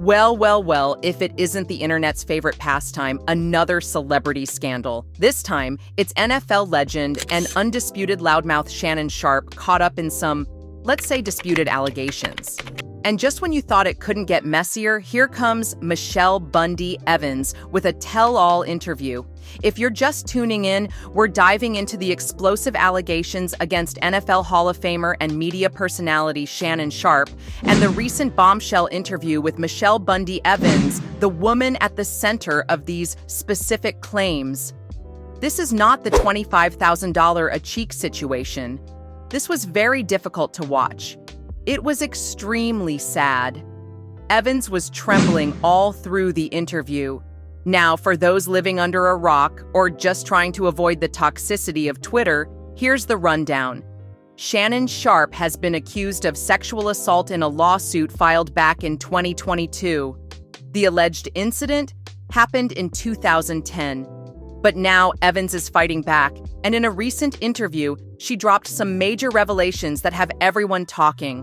Well, if it isn't the internet's favorite pastime, another celebrity scandal. This time, it's NFL legend and undisputed loudmouth Shannon Sharpe caught up in some, let's say, disputed allegations. And just when you thought it couldn't get messier, here comes Michele Bundy Evans with a tell-all interview. If you're just tuning in, we're diving into the explosive allegations against NFL Hall of Famer and media personality Shannon Sharpe and the recent bombshell interview with Michele Bundy Evans, the woman at the center of these specific claims. This is not the $25,000 a cheek situation. This was very difficult to watch. It was extremely sad. Evans was trembling all through the interview. Now, for those living under a rock or just trying to avoid the toxicity of Twitter, here's the rundown. Shannon Sharpe has been accused of sexual assault in a lawsuit filed back in 2022. The alleged incident happened in 2010. But now Evans is fighting back, and in a recent interview, she dropped some major revelations that have everyone talking.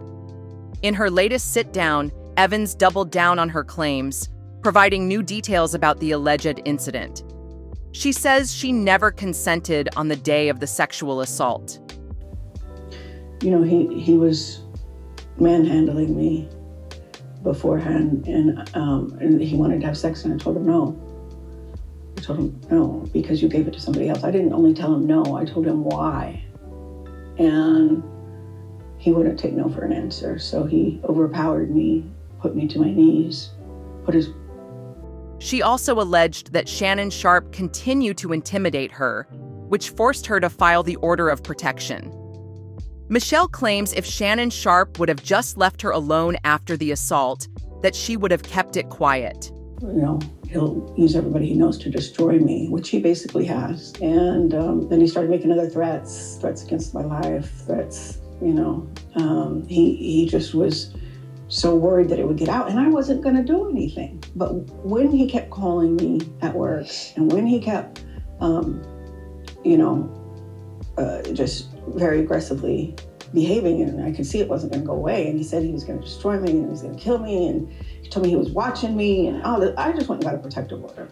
In her latest sit-down, Evans doubled down on her claims, providing new details about the alleged incident. She says she never consented on the day of the sexual assault. You know, he was manhandling me beforehand, and he wanted to have sex, and I told him no. I told him no, because you gave it to somebody else. I didn't only tell him no, I told him why. And he wouldn't take no for an answer. So he overpowered me, put me to my knees, She also alleged that Shannon Sharpe continued to intimidate her, which forced her to file the order of protection. Michele claims if Shannon Sharpe would have just left her alone after the assault, that she would have kept it quiet. You know, he'll use everybody he knows to destroy me, which he basically has. And then he started making other threats against my life, threats, you know. He just was so worried that it would get out, and I wasn't going to do anything. But when he kept calling me at work, and when he kept, just very aggressively behaving, and I could see it wasn't going to go away, and he said he was going to destroy me and he was going to kill me, and he told me he was watching me, and all that. I just went and got a protective order.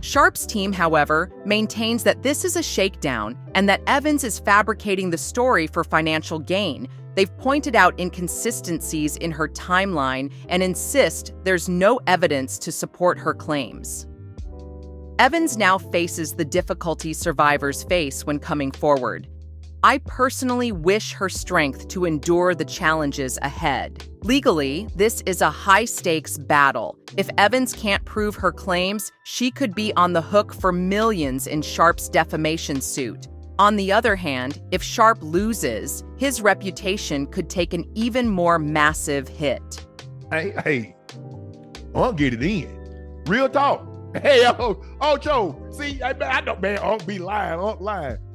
Sharpe's team, however, maintains that this is a shakedown and that Evans is fabricating the story for financial gain. They've pointed out inconsistencies in her timeline and insist there's no evidence to support her claims. Evans now faces the difficulty survivors face when coming forward. I personally wish her strength to endure the challenges ahead. Legally, this is a high-stakes battle. If Evans can't prove her claims, she could be on the hook for millions in Sharpe's defamation suit. On the other hand, if Sharpe loses, his reputation could take an even more massive hit. Hey, I'll get it in. Real talk. Hey, Joe, see, I know, man, Unc be lying,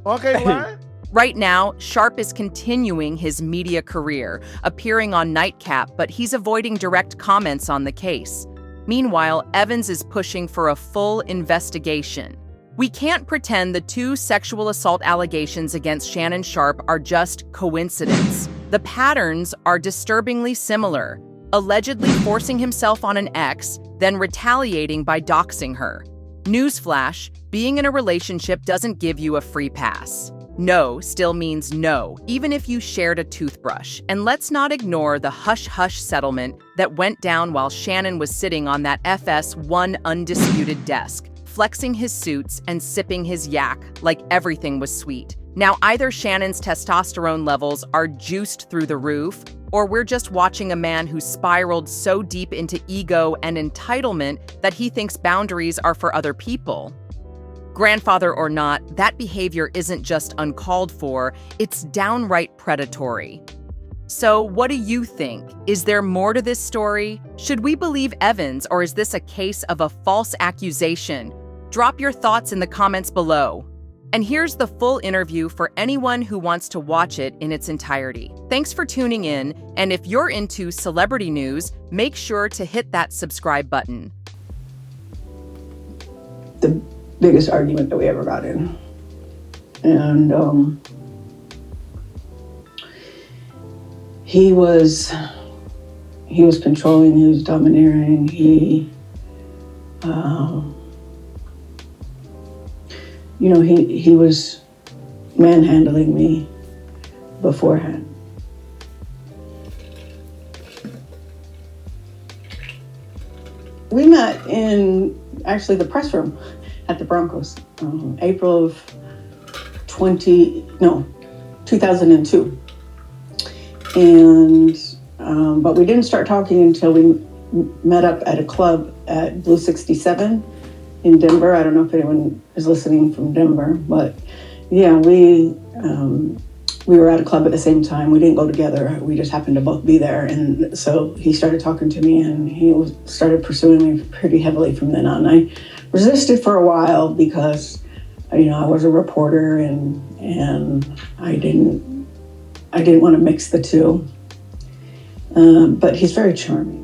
Okay, lying? Right now, Sharpe is continuing his media career, appearing on Nightcap, but he's avoiding direct comments on the case. Meanwhile, Evans is pushing for a full investigation. We can't pretend the two sexual assault allegations against Shannon Sharpe are just coincidence. The patterns are disturbingly similar, allegedly forcing himself on an ex, then retaliating by doxing her. Newsflash, being in a relationship doesn't give you a free pass. No still means no, even if you shared a toothbrush. And let's not ignore the hush-hush settlement that went down while Shannon was sitting on that FS1 undisputed desk, flexing his suits and sipping his yak like everything was sweet. Now, either Shannon's testosterone levels are juiced through the roof, or we're just watching a man who spiraled so deep into ego and entitlement that he thinks boundaries are for other people. Grandfather or not, that behavior isn't just uncalled for, it's downright predatory. So, what do you think? Is there more to this story? Should we believe Evans, or is this a case of a false accusation? Drop your thoughts in the comments below. And here's the full interview for anyone who wants to watch it in its entirety. Thanks for tuning in, and if you're into celebrity news, make sure to hit that subscribe button. The biggest argument that we ever got in. And he he was controlling, he was domineering, he was manhandling me beforehand. We met in actually the press room at the Broncos, April of 2002. And, but we didn't start talking until we met up at a club at Blue 67 in Denver. I don't know if anyone is listening from Denver, but yeah, we were at a club at the same time. We didn't go together. We just happened to both be there. And so he started talking to me, and he started pursuing me pretty heavily from then on. I resisted for a while because, I was a reporter, and I didn't want to mix the two. But he's very charming.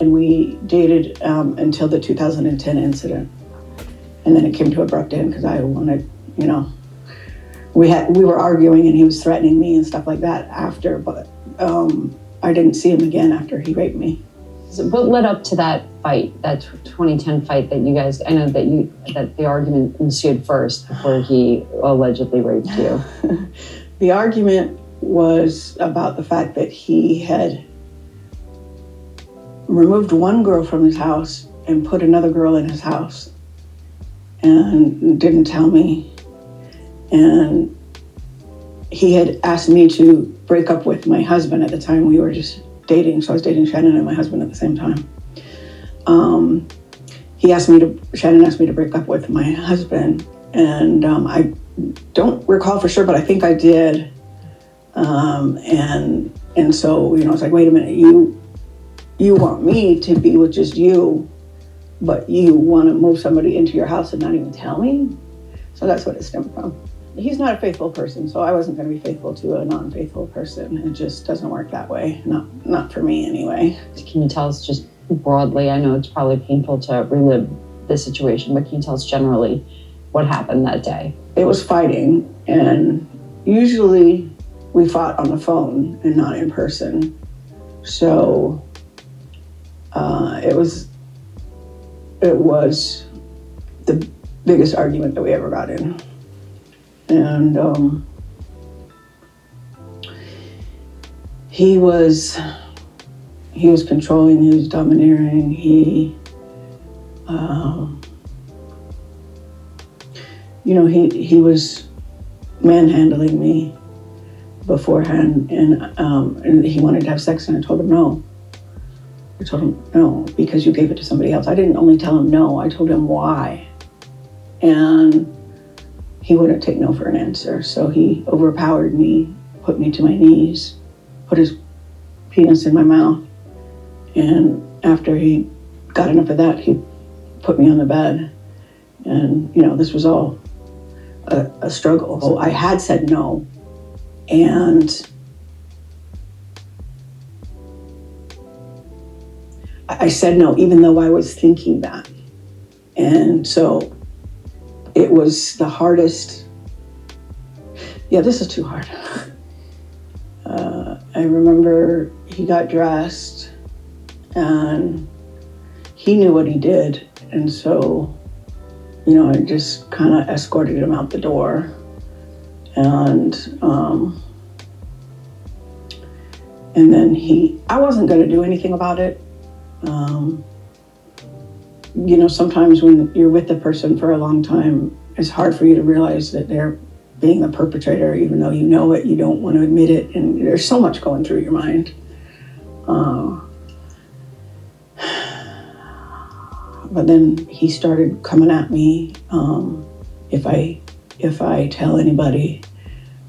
And we dated until the 2010 incident. And then it came to an abrupt end because I wanted, we were arguing and he was threatening me and stuff like that after, but I didn't see him again after he raped me. So what led up to that fight, that 2010 fight that you guys, I know that the argument ensued first before he allegedly raped you? The argument was about the fact that he had removed one girl from his house and put another girl in his house and didn't tell me. And he had asked me to break up with my husband at the time. We were just dating, so I was dating Shannon and my husband at the same time. Shannon asked me to break up with my husband, and I don't recall for sure, but I think I did. And so, I was like, wait a minute, you want me to be with just you, but you want to move somebody into your house and not even tell me? So that's what it stemmed from. He's not a faithful person, so I wasn't going to be faithful to a non-faithful person. It just doesn't work that way. Not for me anyway. Can you tell us just broadly, I know it's probably painful to relive this situation, but can you tell us generally what happened that day? It was fighting, and usually we fought on the phone and not in person. So it was the biggest argument that we ever got in. And he was controlling, he was domineering, he was manhandling me beforehand, and he wanted to have sex, and I told him no. I told him no, because you gave it to somebody else. I didn't only tell him no, I told him why. And he wouldn't take no for an answer. So he overpowered me, put me to my knees, put his penis in my mouth. And after he got enough of that, he put me on the bed. And, this was all a struggle. So I had said no. And I said no, even though I was thinking that. And so it was the hardest. Yeah, this is too hard. I remember he got dressed and he knew what he did. And so, I just kind of escorted him out the door. And then I wasn't going to do anything about it. Sometimes when you're with the person for a long time, it's hard for you to realize that they're being the perpetrator, even though you know it, you don't want to admit it, and there's so much going through your mind. But then he started coming at me. If I tell anybody,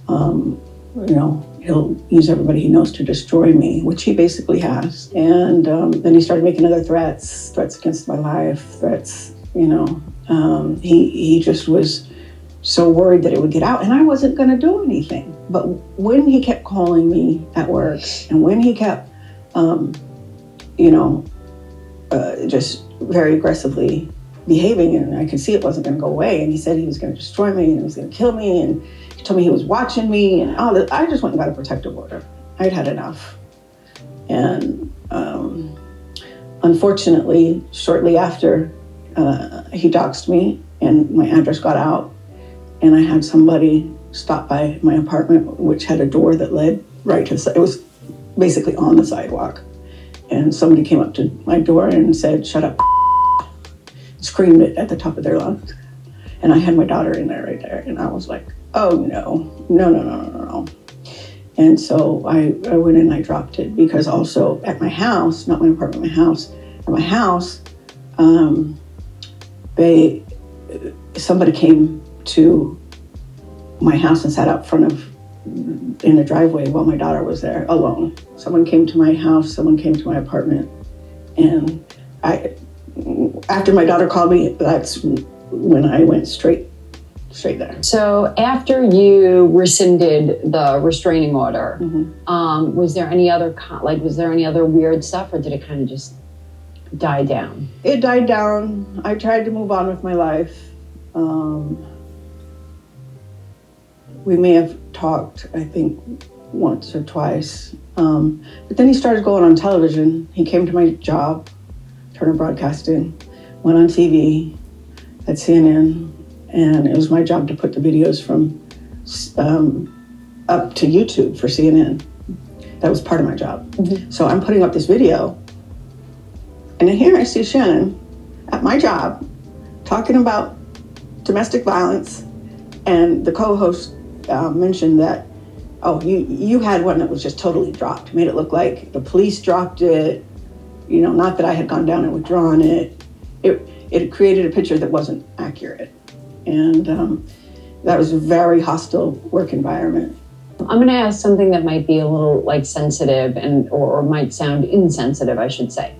he'll use everybody he knows to destroy me, which he basically has. And then he started making other threats against my life, threats, he just was so worried that it would get out, and I wasn't going to do anything. But when he kept calling me at work, and when he kept, just very aggressively behaving, and I could see it wasn't going to go away. And he said he was going to destroy me and he was going to kill me. And he told me he was watching me and all that. I just went and got a protective order. I'd had enough. And unfortunately, shortly after, he doxed me and my address got out. And I had somebody stop by my apartment, which had a door that led right to the side. It was basically on the sidewalk. And somebody came up to my door and said, "Shut up," screamed it at the top of their lungs. And I had my daughter in there right there. And I was like, oh no. And so I went in and I dropped it, because also at my house, not my apartment, my house, at my house, somebody came to my house and sat out front of, in the driveway while my daughter was there alone. Someone came to my house, someone came to my apartment, and after my daughter called me, that's when I went straight there. So after you rescinded the restraining order, was there any other weird stuff, or did it kind of just die down? It died down. I tried to move on with my life. We may have talked, I think, once or twice. But then he started going on television. He came to my job, Turner Broadcasting, went on TV at CNN, and it was my job to put the videos from up to YouTube for CNN. That was part of my job. So I'm putting up this video, and then here I see Shannon at my job talking about domestic violence, and the co-host mentioned that, oh, you had one that was just totally dropped, made it look like the police dropped it, not that I had gone down and withdrawn it. It created a picture that wasn't accurate. And that was a very hostile work environment. I'm going to ask something that might be a little sensitive or might sound insensitive, I should say.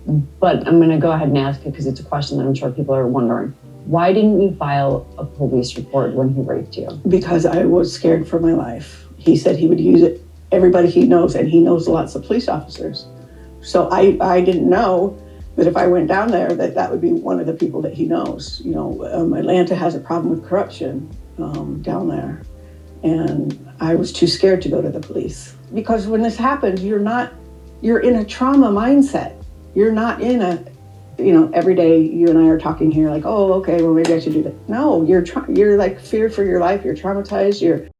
But I'm going to go ahead and ask it because it's a question that I'm sure people are wondering. Why didn't you file a police report when he raped you? Because I was scared for my life. He said he would use it. Everybody he knows, and he knows lots of police officers. So I didn't know that if I went down there, that would be one of the people that he knows. Atlanta has a problem with corruption down there. And I was too scared to go to the police. Because when this happens, you're in a trauma mindset. You're not in a, every day you and I are talking here like, oh, okay, well, maybe I should do that. No, you're like fear for your life. You're traumatized.